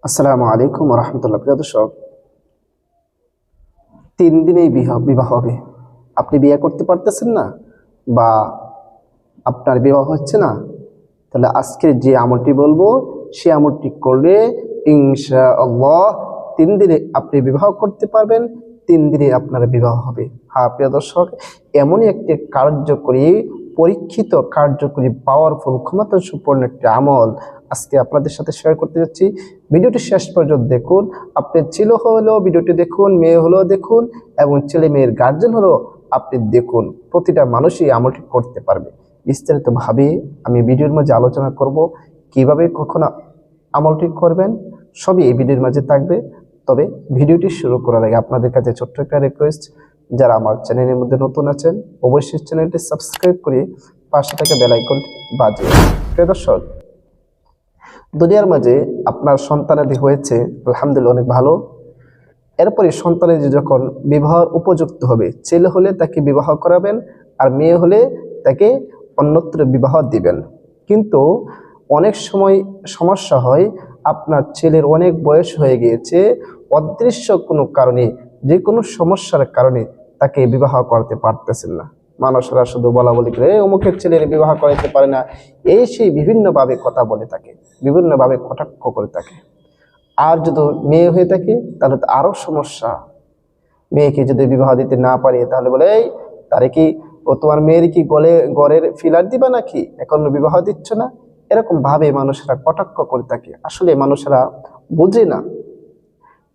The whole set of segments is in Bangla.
আসসালামু আলাইকুম রহমতুল্লাহ। প্রিয় দর্শক, 3 দিনেই বিবাহ হবে। আপনি বিয়ে করতে পারতেছেন না বা আপনার বিবাহ হচ্ছে না, তাহলে আজকের যে আমলটি বলবো সে আমলটি করলে ইনশাআল্লাহ 3 দিনে আপনি বিবাহ করতে পারবেন, 3 দিনে আপনার বিবাহ হবে। হ্যাঁ প্রিয় দর্শক, এমনই একটি কার্যকরী, পরীক্ষিত, কার্যকরী, পাওয়ারফুল, ক্ষমতা সম্পন্ন একটি আমল আজকে আপনাদের সাথে শেয়ার করতে যাচ্ছি। ভিডিওটি শেষ পর্যন্ত দেখুন। আপনি ছেলে হলেও ভিডিওটি দেখুন, মেয়ে হলেও দেখুন, এবং ছেলে মেয়ের গার্জেন হলেও আপনি দেখুন। প্রতিটা মানুষই আমলটি করতে পারবে। বিস্তারিতভাবে আমি ভিডিওর মাঝে আলোচনা করব, কিভাবে কখনো আমলটি করবেন, সবই এই ভিডিওর মাঝে থাকবে। তবে ভিডিওটি শুরু করার আগে আপনাদের কাছে ছোট্ট একটা রিকোয়েস্ট, যারা আমার চ্যানেলের মধ্যে নতুন আছেন অবশ্যই চ্যানেলটি সাবস্ক্রাইব করে পাশে থাকা বেল আইকনটি বাজিয়ে। প্রিয় দর্শক, দুনিয়ার মাঝে আপনার সন্তানাদি হয়েছে, আলহামদুলিল্লাহ, অনেক ভালো। এরপরে সন্তানাদি যখন বিবাহের উপযুক্ত হবে, ছেলে হলে তাকে বিবাহ করাবেন, আর মেয়ে হলে তাকে অন্যত্র বিবাহ দিবেন। কিন্তু অনেক সময় সমস্যা হয়, আপনার ছেলের অনেক বয়স হয়ে গিয়েছে, অদৃশ্য কোনো কারণে, যে কোনো সমস্যার কারণে তাকে বিবাহ করতে পারতেছেন না। মানুষরা শুধু বলা বলি করে অমুকের ছেলের বিবাহ করাতে পারে না, এই সেই বিভিন্নভাবে কথা বলে থাকে, বিভিন্নভাবে কটাক্ষ করে থাকে। আর যদি মেয়ে হয়ে থাকে তাহলে তো আরো সমস্যা। মেয়েকে যদি বিবাহ দিতে না পারে তাহলে বলে, এই তারে কি, ও তোমার মেয়ের কি গড়ের ফিলার দিবা নাকি, এখন বিবাহ দিচ্ছ না? এরকম ভাবে মানুষেরা কটাক্ষ করে থাকে। আসলে মানুষেরা বুঝে না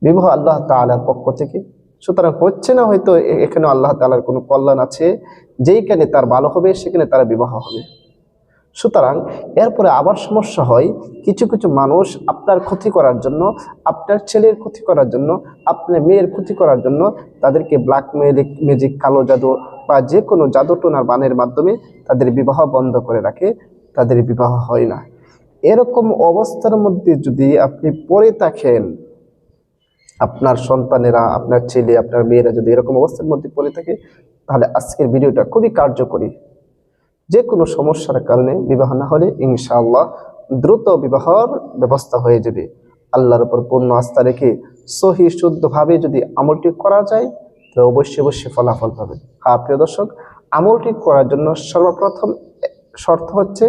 বিবাহ আল্লাহ তাআলার পক্ষ থেকে, সুতরাং হচ্ছে না, হয়তো এখানে আল্লাহ তাআলার কোনো কল্যাণ আছে, যেইখানে তার ভালো হবে সেখানে তার বিবাহ হবে। সুতরাং এরপরে আবার সমস্যা হয়, কিছু কিছু মানুষ আপনার ক্ষতি করার জন্য, আপনার ছেলের ক্ষতি করার জন্য, আপনার মেয়ের ক্ষতি করার জন্য তাদেরকে ব্ল্যাক ম্যাজিক, কালো জাদু বা যে কোনো জাদু টোনার বানের মাধ্যমে তাদের বিবাহ বন্ধ করে রাখে, তাদের বিবাহ হয় না। এরকম অবস্থার মধ্যে যদি আপনি পড়ে থাকেন, আপনার সন্তানেরা, আপনার ছেলে, আপনার মেয়েরা যদি এরকম অবস্থার মধ্যে পড়ে থাকে, তাহলে আজকের ভিডিওটা খুবই কার্যকরী। যে কোনো সমস্যার কারণে বিবাহ না হলে ইনশাআল্লাহ দ্রুত বিবাহর ব্যবস্থা হয়ে যাবে। আল্লাহর উপর পূর্ণ আস্থা রেখে সহি শুদ্ধভাবে যদি আমলটি করা যায়, তাহলে অবশ্যই অবশ্যই ফলাফল পাবেন। হ্যাঁ প্রিয় দর্শক, আমলটি করার জন্য সর্বপ্রথম শর্ত হচ্ছে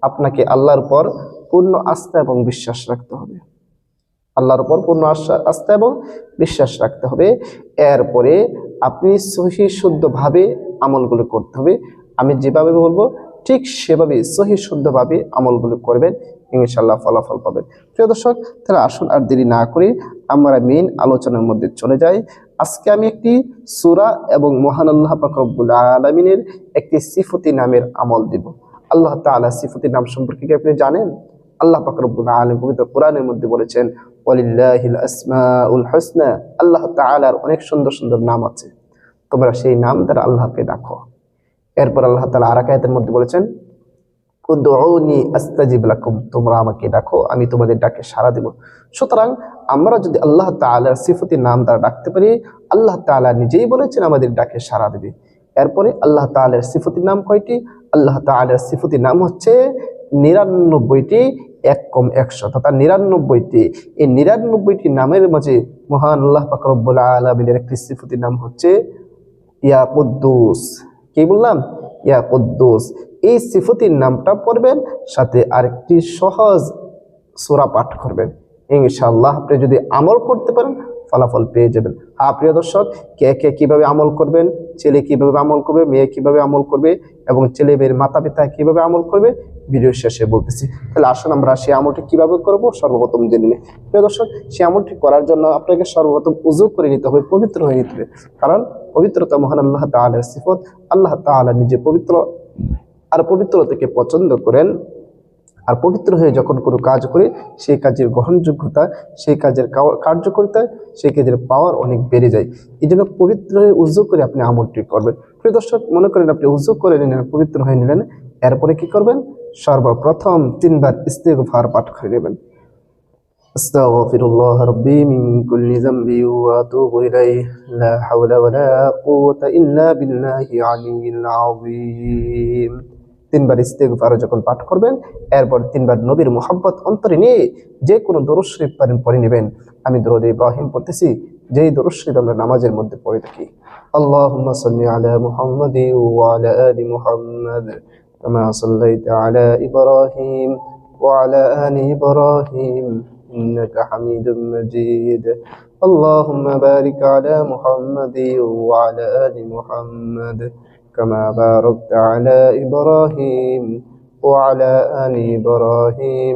আপনাকে আল্লাহর উপর পূর্ণ আস্থা এবং বিশ্বাস রাখতে হবে। আল্লাহর উপর পূর্ণ আস্থা এবং বিশ্বাস রাখতে হবে। এরপরে আপনি সহি শুদ্ধভাবে আমলগুলো করতে হবে। আমি যেভাবে বলবো ঠিক সেভাবে সহি শুদ্ধভাবে আমলগুলো করবেন, ইনশাআল্লাহ ফলাফল পাবেন। প্রিয় দর্শক, তাহলে আসুন আর দেরি না করে আমরা মেইন আলোচনার মধ্যে চলে যাই। আজকে আমি একটি সূরা এবং মহান আল্লাহ পাক রব্বুল আলামিনের একটি সিফতি নামের আমল দিব। আল্লাহ তাআলা সিফতি নাম সম্পর্কে কি আপনি জানেন? আল্লাহ পাক রব্বুল আলামিন পবিত্র কোরআনের মধ্যে বলেছেন, ওয়ালিল্লাহিল আসমাউল হুসনা, আল্লাহ তাআলার অনেক সুন্দর সুন্দর নাম আছে, তোমরা সেই নাম দ্বারা আল্লাহকে ডাকো। এরপর আল্লাহ তাআলা আর এক আয়াতের মধ্যে বলেছেন, উদউনি আস্তাজিব লাকুম, তোমরা আমাকে ডাকো, আমি তোমাদের ডাকে সাড়া দেব। সুতরাং আমরা যদি আল্লাহ তাআলার সিফতি নাম দ্বারা ডাকতে পারি, আল্লাহ তাআলা নিজেই বলেছেন আমাদের ডাকে সাড়া দেবে। এরপরে আল্লাহ তাআলার সিফতি নাম কয়টি? আল্লাহ তাআলার সিফতি নাম হচ্ছে 99টি, 1 কম 100, অর্থাৎ 99টি। এই 99টি নামের মাঝে মহান আল্লাহ পাক রব্বুল আলামিনের একটি সিফতি নাম হচ্ছে ইয়া কুদ্দুস। কি বললাম? ইয়া কুদ্দুস। এই সিফতির নামটা পড়বেন, সাথে আরেকটি সহজ সূরা পাঠ করবেন। ইনশাআল্লাহ আপনি যদি আমল করতে পারেন ফলাফল পেয়ে যাবেন। হ্যাঁ প্রিয় দর্শক, কে কে কিভাবে আমল করবেন, ছেলে কিভাবে আমল করবে, মেয়ে কিভাবে আমল করবে, এবং ছেলে মেয়ের মাতা পিতা কিভাবে আমল করবে, ভিডিও শেষে বলতেছি। তাহলে আসুন আমরা সেই আমলটি কিভাবে করব সর্বপ্রথম জেনে নিই। প্রিয় দর্শক, সেই আমলটি করার জন্য আপনাকে সর্বপ্রথম উযু করে নিতে হবে, পবিত্র হয়ে নিতে হবে। কারণ পবিত্রতা মহান আল্লাহ তাআলার সিফত। আল্লাহ তাআলা নিজে পবিত্র, আর পবিত্রতাকে পছন্দ করেন। আর পবিত্র হয়ে যখন কোনো কাজ করে, সেই কাজের গ্রহণযোগ্যতা, সেই কাজের কার্যকারিতা, সেই কাজের পাওয়ার অনেক বেড়ে যায়। এই জন্য পবিত্র হয়ে উযু করে আপনি আমলটি করবেন। প্রিয় দর্শক, মনে করেন আপনি উযু করে নিলেন, পবিত্র হয়ে নিলেন, এরপরে কি করবেন? সর্বপ্রথম 3 বার ইস্তিগফার পাঠ করে নেবেন। আস্তাগফিরুল্লাহ রাব্বি মিন কুল্লি যামবি ওয়া আতুবু ইলাইহি, লা হাওলা ওয়ালা কুওয়াতা ইল্লা বিল্লাহি আলিয়্যিল আযীম। 3 বার ইস্তিগফার যখন পাঠ করবেন, এরপর 3 বার নবীর মুহাব্বত অন্তরে নিয়ে যে কোনো দরুদ শরীফ পারেন পড়ে নেবেন। আমি দরুদ ইব্রাহিম পড়তেছি, যেই দরুদ শরীফ আমরা নামাজের মধ্যে পড়ে থাকি। আল্লাহুম্মা সাল্লি আলা মুহাম্মাদি ওয়া আলা আলি মুহাম্মাদ কামা সাল্লাইতা আলা ইব্রাহিম ওয়া আলা আলি ইব্রাহিম ইন্নাকা হামিদুম মাজিদ। আল্লাহুম্মা বারিক আলা মুহাম্মাদি ওয়া আলা আলি মুহাম্মাদ কামা বারাকতা আলা ইব্রাহিম ওয়া আলা আলি ইব্রাহিম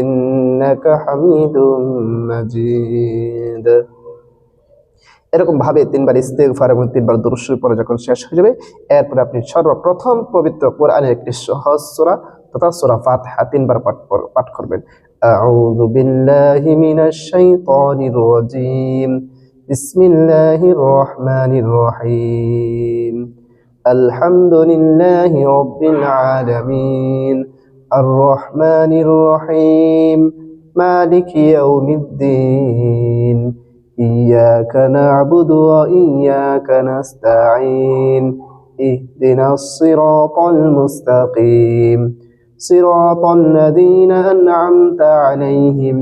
ইন্নাকা হামিদুম মাজিদ। এরকম ভাবে 3 বার ইস্তিগফার এবং 3 বার দরুদ শরীফ পড়া যখন শেষ হয়ে যাবে, এরপরে আপনি সর্বপ্রথম পবিত্র কোরআনের একটি সহজ সূরা তথা সূরা ফাতিহা 3 বার পাঠ করবেন। আউযু বিল্লাহি মিনাশ শাইতানির রাজীম, বিসমিল্লাহির রহমানির রহিম, আলহামদুলিল্লাহি রাব্বিল আলামিন, আর রহমানির রহিম, মালিকি ইয়াউমিদ্দিন, إياك نعبد وإياك نستعين، اهدنا الصراط المستقيم، صراط الذين أنعمت عليهم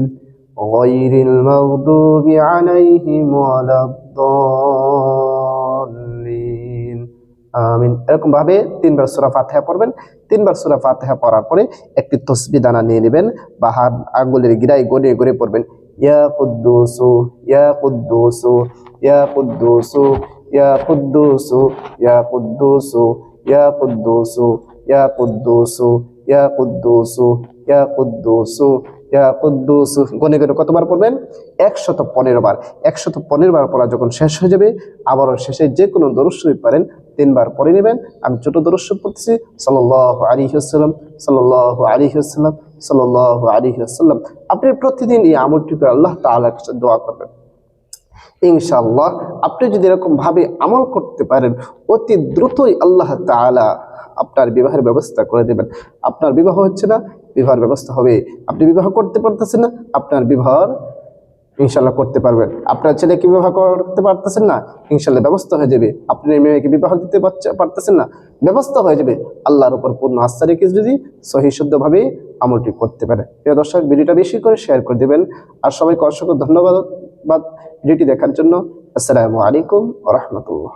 غير المغضوب عليهم ولا الضالين আমিন। এরকম ভাবে 3 বার সূরা ফাতিহা পড়বেন। 3 বার সূরা ফাতিহা পড়ার পরে একটি তাসবিহ দানা নিয়ে নেবেন, বা হাত আঙ্গুলের গিরায় গড়িয়ে গড়িয়ে পড়বেন। ইয়া কুদ্দুসু ইয়া কুদ্দুসু ইয়া কুদ্দুসু ইয়া কুদ্দুসু ইয়া কুদ্দুসু ইয়া কুদ্দুসু ইয়া কুদ্দুসু ইয়া কুদ্দুসু ইয়া কুদ্দুসু ইয়া কুদ্দুসু গনে গনে কতবার পড়বেন? 115 বার। 115 বার পড়া যখন শেষ হয়ে যাবে, আবারও শেষে যে কোনো দরুদ শরীফ পারেন 3 বার পড়ে নেবেন। আমি ছোট দরুদ শরীফ পড়তেছি, সাল্লাল্লাহু আলাইহি ওয়াসাল্লাম, সাল্লাল্লাহু আলাইহি ওয়াসাল্লাম, সাল্লাল্লাহু আলাইহি ওয়াসাল্লাম। আপনি প্রতিদিন এই আমলটি করে আল্লাহ তাআলার কাছে দোয়া করবেন। ইনশাআল্লাহ আপনি যদি এরকম ভাবে আমল করতে পারেন, অতি দ্রুতই আল্লাহ তাআলা আপনার বিবাহের ব্যবস্থা করে দেবেন। আপনার বিবাহ হচ্ছে না, বিবাহের ব্যবস্থা হবে। আপনি বিবাহ করতে পারতেছেন না, আপনার বিবাহ ইনশাআল্লাহ করতে পারবেন। আপনার ছেলেকে বিবাহ করতে পারতেছেন না, ইনশাআল্লাহ ব্যবস্থা হয়ে যাবে। আপনি মেয়েকে বিবাহ দিতে পারতেছেন না, ব্যবস্থা হয়ে যাবে। আল্লাহর উপর পূর্ণ আস্থা রেখে যদি সহি শুদ্ধভাবে আমলটি করতে পারে। প্রিয় দর্শক, ভিডিওটা বেশি করে শেয়ার করে দেবেন। আর সবাইকে অসংখ্য ধন্যবাদ ভিডিওটি দেখার জন্য। আসসালামু আলাইকুম ওয়া রাহমাতুল্লাহ।